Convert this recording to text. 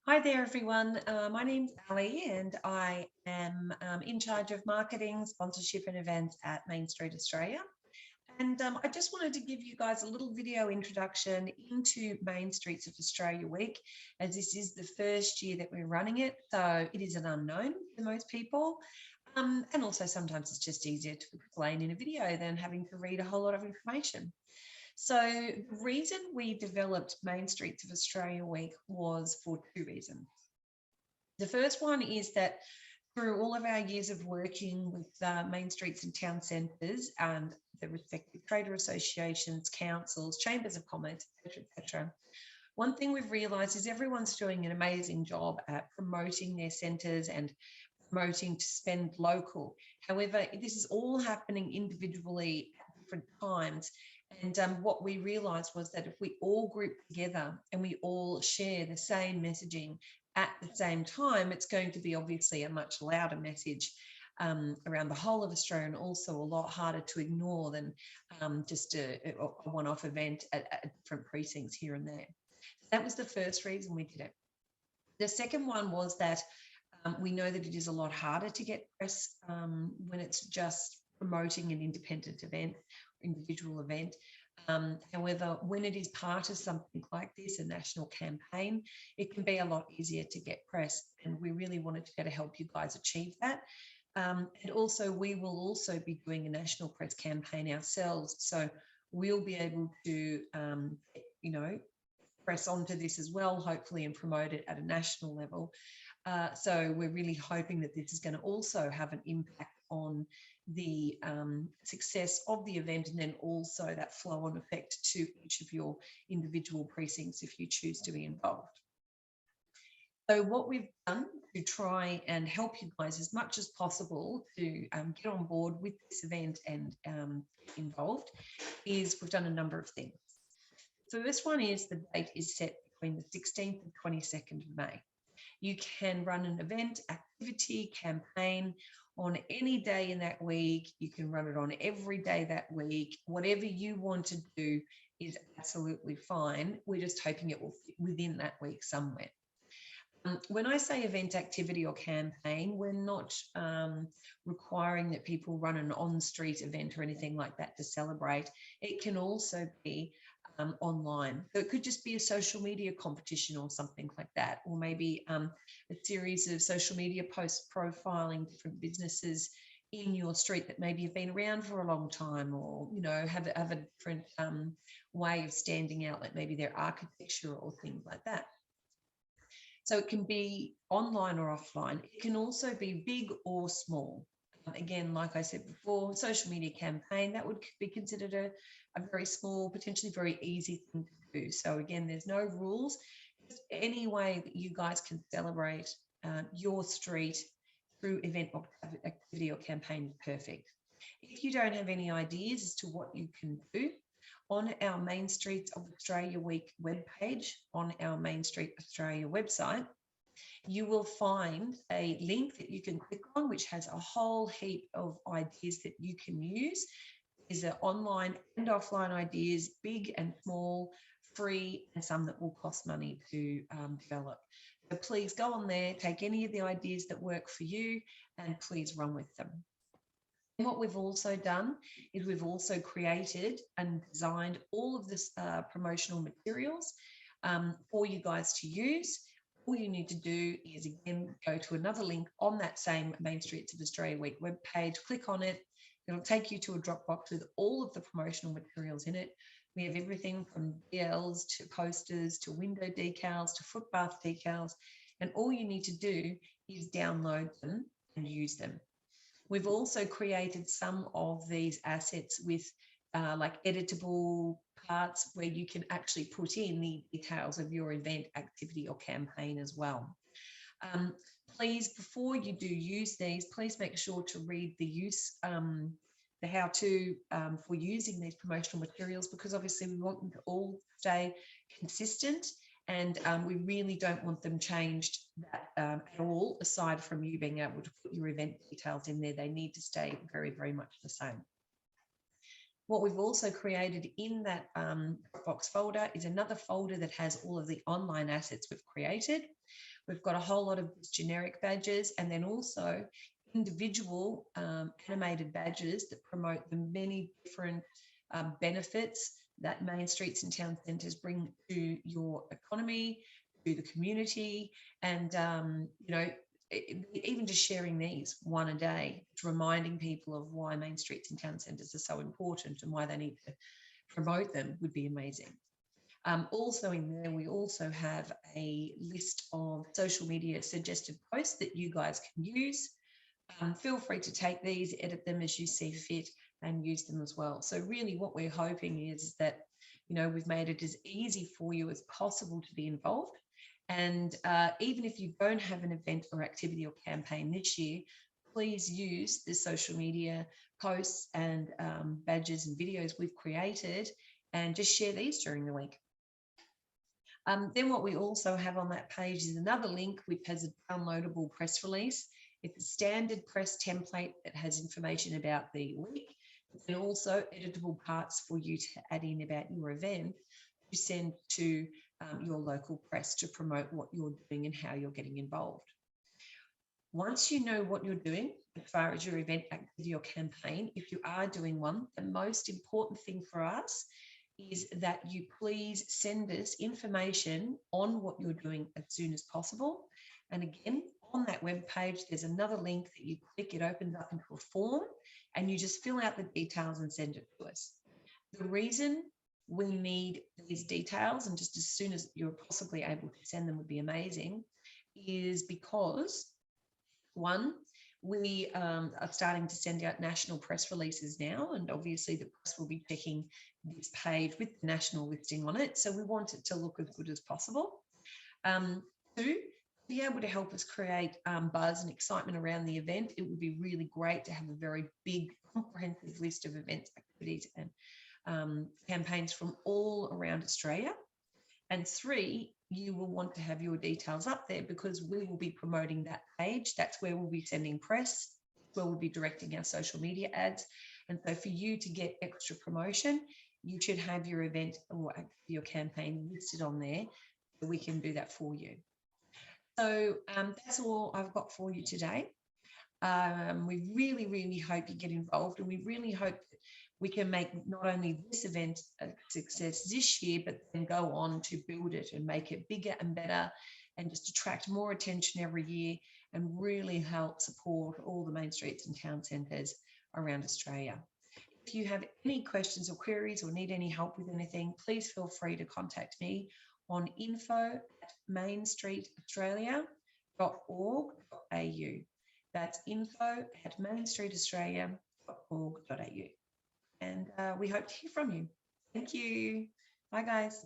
Hi there, everyone. My name's Ali, and I am in charge of marketing, sponsorship, and events at Main Street Australia. And I just wanted to give you guys a little video introduction into Main Streets of Australia Week, as this is the first year that we're running it. So it is an unknown for most people. And also sometimes it's just easier to explain in a video than having to read a whole lot of information. So the reason we developed Main Streets of Australia Week was for two reasons. The first one is that through all of our years of working with main streets and town centres and the respective trader associations, councils, chambers of commerce, etc., one thing we've realised is everyone's doing an amazing job at promoting their centres and promoting to spend local. However, this is all happening individually at different times. And what we realised was that if we all group together and we all share the same messaging at the same time, it's going to be obviously a much louder message around the whole of Australia, and also a lot harder to ignore than just a one-off event at different precincts here and there. That was the first reason we did it. The second one was that we know that it is a lot harder to get press when it's just promoting an independent event, individual event. However, when it is part of something like this, a national campaign, it can be a lot easier to get press. And we really wanted to be able to help you guys achieve that. And also, we will also be doing a national press campaign ourselves. So we'll be able to, press onto this as well, hopefully, and promote it at a national level. So we're really hoping that this is going to also have an impact on the success of the event, and then also that flow-on effect to each of your individual precincts if you choose to be involved. So what we've done to try and help you guys as much as possible to get on board with this event and get involved is we've done a number of things. So this one is the date is set between the 16th and 22nd of May. You can run an event, activity, campaign on any day in that week. You can run it on every day that week. Whatever you want to do is absolutely fine. We're just hoping it will fit within that week somewhere. When I say event, activity, or campaign, we're not requiring that people run an on-street event or anything like that to celebrate. It can also be online. So it could just be a social media competition or something like that, or maybe a series of social media posts profiling different businesses in your street that maybe have been around for a long time, or have a different way of standing out, like maybe their architecture or things like that. So it can be online or offline. It can also be big or small. Again, like I said before, social media campaign, that would be considered a very small, potentially very easy thing to do. So again, there's no rules. Just any way that you guys can celebrate your street through event or activity or campaign is perfect. If you don't have any ideas as to what you can do, on our Main Streets of Australia Week webpage, on our Main Street Australia website, you will find a link that you can click on, which has a whole heap of ideas that you can use. These are online and offline ideas, big and small, free, and some that will cost money to develop. So please go on there, take any of the ideas that work for you, and please run with them. And what we've also done is we've also created and designed all of this promotional materials for you guys to use. All you need to do is, again, go to another link on that same Main Streets of Australia Week webpage, click on it. It'll take you to a Dropbox with all of the promotional materials in it. We have everything from BLs to posters to window decals to footbath decals. And all you need to do is download them and use them. We've also created some of these assets with like editable parts where you can actually put in the details of your event, activity, or campaign as well. Please, before you do use these, please make sure to read the how-to for using these promotional materials, because obviously we want them to all stay consistent, and we really don't want them changed at all, aside from you being able to put your event details in there. They need to stay very, very much the same. What we've also created in that Dropbox folder is another folder that has all of the online assets we've created. We've got a whole lot of generic badges, and then also individual animated badges that promote the many different benefits that main streets and town centres bring to your economy, to the community, and even just sharing these one a day, reminding people of why main streets and town centres are so important and why they need to promote them would be amazing. Also in there, we also have a list of social media suggested posts that you guys can use. Feel free to take these, edit them as you see fit, and use them as well. So really what we're hoping is that, we've made it as easy for you as possible to be involved. And even if you don't have an event or activity or campaign this year, please use the social media posts and badges and videos we've created, and just share these during the week. Then what we also have on that page is another link which has a downloadable press release. It's a standard press template that has information about the week, and also editable parts for you to add in about your event to send to your local press to promote what you're doing and how you're getting involved. Once you know what you're doing as far as your event, activity or campaign, if you are doing one, the most important thing for us is that you please send us information on what you're doing as soon as possible. And again, on that web page, there's another link that you click, it opens up into a form, and you just fill out the details and send it to us. The reason we need these details, and just as soon as you're possibly able to send them would be amazing, is because, one, we are starting to send out national press releases now, and obviously the press will be checking this page with the national listing on it. So we want it to look as good as possible. Two, to be able to help us create buzz and excitement around the event, it would be really great to have a very big, comprehensive list of events, activities, and campaigns from all around Australia. And three, you will want to have your details up there because we will be promoting that page. That's where we'll be sending press, where we'll be directing our social media ads. And so for you to get extra promotion, you should have your event or your campaign listed on there, so we can do that for you. So that's all I've got for you today. We really, really hope you get involved, and we really hope that we can make not only this event a success this year, but then go on to build it and make it bigger and better, and just attract more attention every year and really help support all the main streets and town centres around Australia. If you have any questions or queries or need any help with anything, please feel free to contact me on info@mainstreetaustralia.org.au. That's info@mainstreetaustralia.org.au. And we hope to hear from you. Thank you. Bye, guys.